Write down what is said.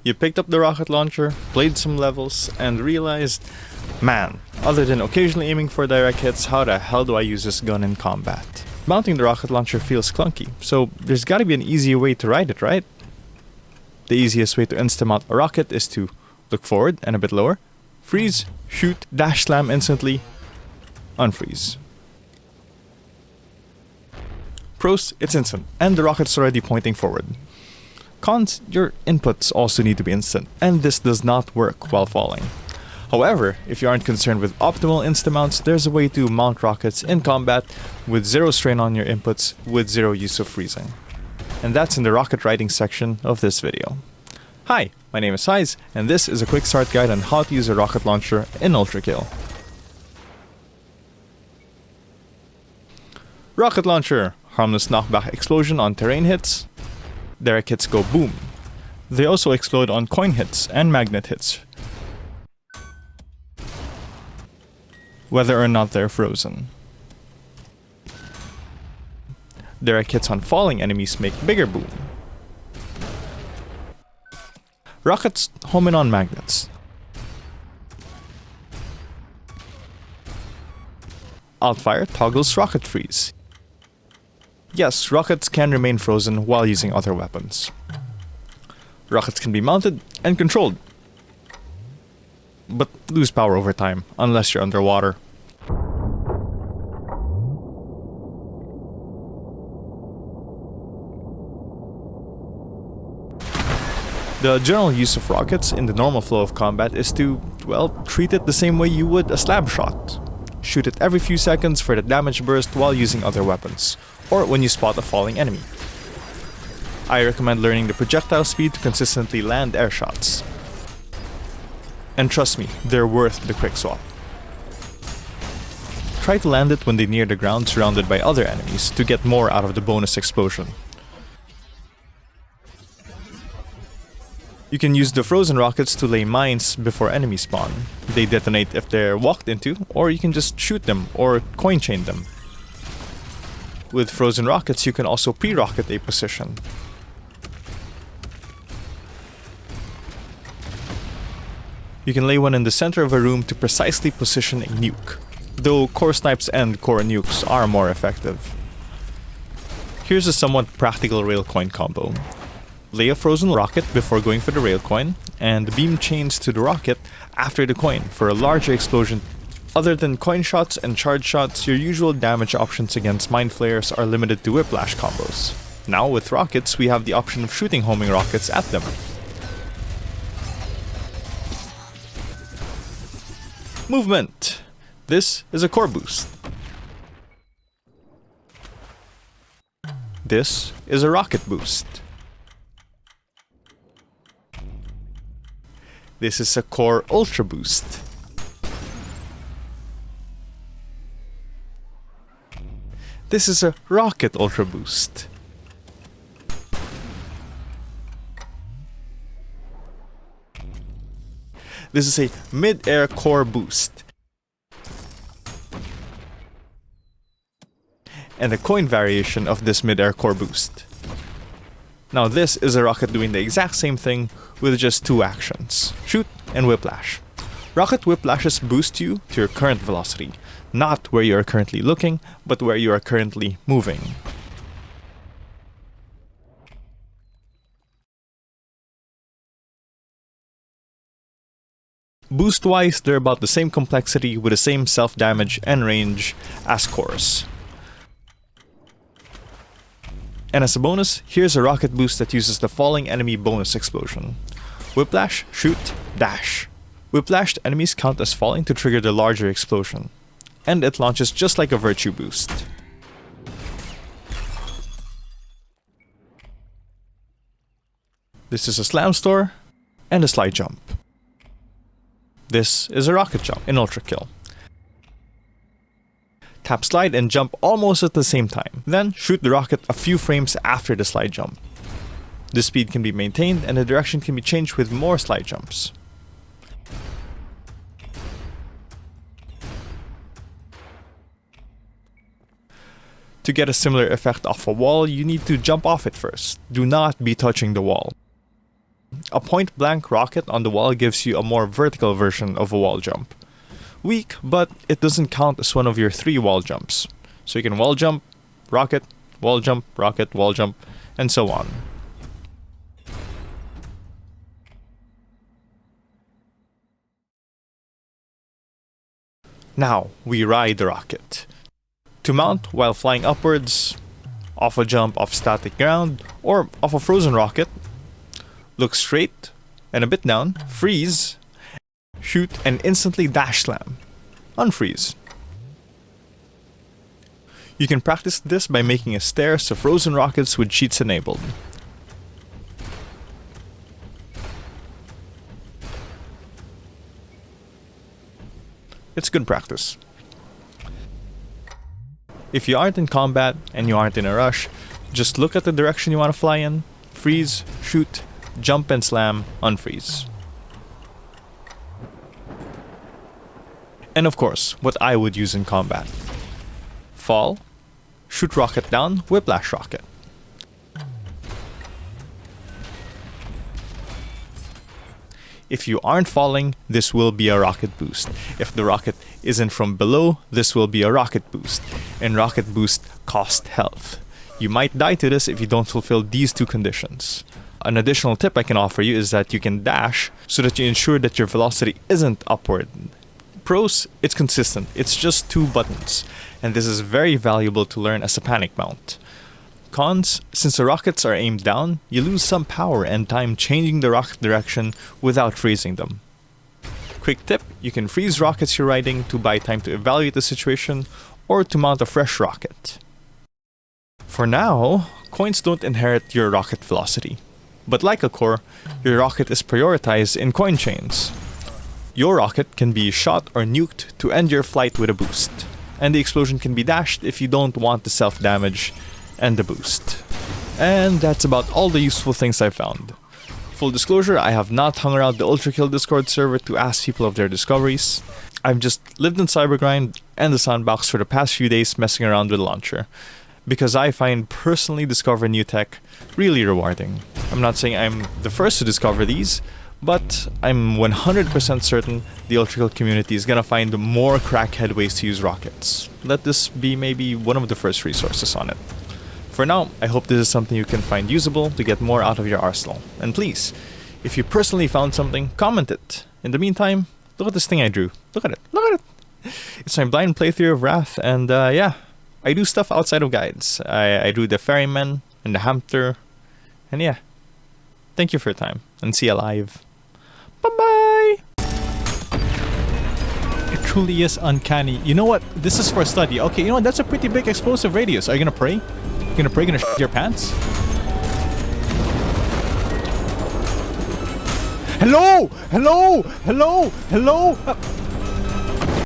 You picked up the rocket launcher, played some levels, and realized, man, other than occasionally aiming for direct hits, how the hell do I use this gun in combat? Mounting the rocket launcher feels clunky, so there's gotta be an easier way to ride it, right? The easiest way to insta-mount a rocket is to look forward and a bit lower, freeze, shoot, dash slam instantly, unfreeze. Pros, it's instant, and the rocket's already pointing forward. Cons, your inputs also need to be instant, and this does not work while falling. However, if you aren't concerned with optimal insta-mounts, there's a way to mount rockets in combat with zero strain on your inputs with zero use of freezing. And that's in the rocket riding section of this video. Hi, my name is Size, and this is a quick start guide on how to use a rocket launcher in Ultrakill. Rocket launcher, harmless knockback explosion on terrain hits. Direct hits go boom. They also explode on coin hits and magnet hits, whether or not they're frozen. Direct hits on falling enemies make bigger boom. Rockets home in on magnets. Altfire toggles rocket freeze. Yes, rockets can remain frozen while using other weapons. Rockets can be mounted and controlled, but lose power over time, unless you're underwater. The general use of rockets in the normal flow of combat is to, well, treat it the same way you would a slab shot. Shoot it every few seconds for the damage burst while using other weapons, or when you spot a falling enemy. I recommend learning the projectile speed to consistently land airshots. And trust me, they're worth the quick swap. Try to land it when they near the ground surrounded by other enemies to get more out of the bonus explosion. You can use the frozen rockets to lay mines before enemies spawn. They detonate if they're walked into, or you can just shoot them or coin chain them. With frozen rockets, you can also pre-rocket a position. You can lay one in the center of a room to precisely position a nuke, though core snipes and core nukes are more effective. Here's a somewhat practical rail coin combo. Lay a frozen rocket before going for the rail coin, and beam chains to the rocket after the coin for a larger explosion. Other than coin shots and charge shots, your usual damage options against Mindflayers are limited to whiplash combos. Now with rockets, we have the option of shooting homing rockets at them. Movement. This is a core boost. This is a rocket boost. This is a core ultra boost. This is a rocket ultra boost. This is a mid-air core boost. And a coin variation of this mid-air core boost. Now this is a rocket doing the exact same thing with just two actions, shoot and whiplash. Rocket whiplashes boost you to your current velocity, not where you are currently looking, but where you are currently moving. Boost-wise, they're about the same complexity with the same self-damage and range as cores. And as a bonus, here's a rocket boost that uses the falling enemy bonus explosion. Whiplash, shoot, dash. Whiplashed enemies count as falling to trigger the larger explosion. And it launches just like a virtue boost. This is a slam store and a slide jump. This is a rocket jump in Ultrakill. Tap slide and jump almost at the same time. Then shoot the rocket a few frames after the slide jump. The speed can be maintained and the direction can be changed with more slide jumps. To get a similar effect off a wall, you need to jump off it first. Do not be touching the wall. A point-blank rocket on the wall gives you a more vertical version of a wall jump. Weak, but it doesn't count as one of your 3 wall jumps. So you can wall jump, rocket, wall jump, rocket, wall jump, and so on. Now, we ride the rocket. To mount while flying upwards, off a jump off static ground, or off a frozen rocket, look straight and a bit down, freeze, shoot, and instantly dash slam. Unfreeze. You can practice this by making a stairs to frozen rockets with cheats enabled. It's good practice. If you aren't in combat and you aren't in a rush, just look at the direction you want to fly in, freeze, shoot, jump and slam, unfreeze. And of course, what I would use in combat. Fall, shoot rocket down, whiplash rocket. If you aren't falling, this will be a rocket boost. If the rocket isn't from below, this will be a rocket boost. And rocket boost cost health. You might die to this if you don't fulfill these 2 conditions. An additional tip I can offer you is that you can dash so that you ensure that your velocity isn't upward. Pros, it's consistent. It's just 2 buttons. And this is very valuable to learn as a panic mount. Cons, since the rockets are aimed down, you lose some power and time changing the rocket direction without freezing them. Quick tip, you can freeze rockets you're riding to buy time to evaluate the situation or to mount a fresh rocket. For now, coins don't inherit your rocket velocity. But like a core, your rocket is prioritized in coin chains. Your rocket can be shot or nuked to end your flight with a boost, and the explosion can be dashed if you don't want the self-damage and the boost. And that's about all the useful things I found. Full disclosure, I have not hung around the Ultrakill Discord server to ask people of their discoveries. I've just lived in Cybergrind and the Sandbox for the past few days messing around with the launcher, because I find personally discovering new tech really rewarding. I'm not saying I'm the first to discover these, but I'm 100% certain the Ultrakill community is gonna find more crackhead ways to use rockets. Let this be maybe one of the first resources on it. For now, I hope this is something you can find usable to get more out of your arsenal. And please, if you personally found something, comment it. In the meantime, look at this thing I drew. Look at it. Look at it. It's my blind playthrough of Wrath, and yeah, I do stuff outside of guides. I drew the ferryman and the hamster, and yeah. Thank you for your time, and see you live. Bye-bye! It truly is uncanny. You know what? This is for a study. Okay, you know what? That's a pretty big explosive radius. Are you gonna pray? You gonna pray? Gonna shit your pants? Hello! Hello! Hello! Hello!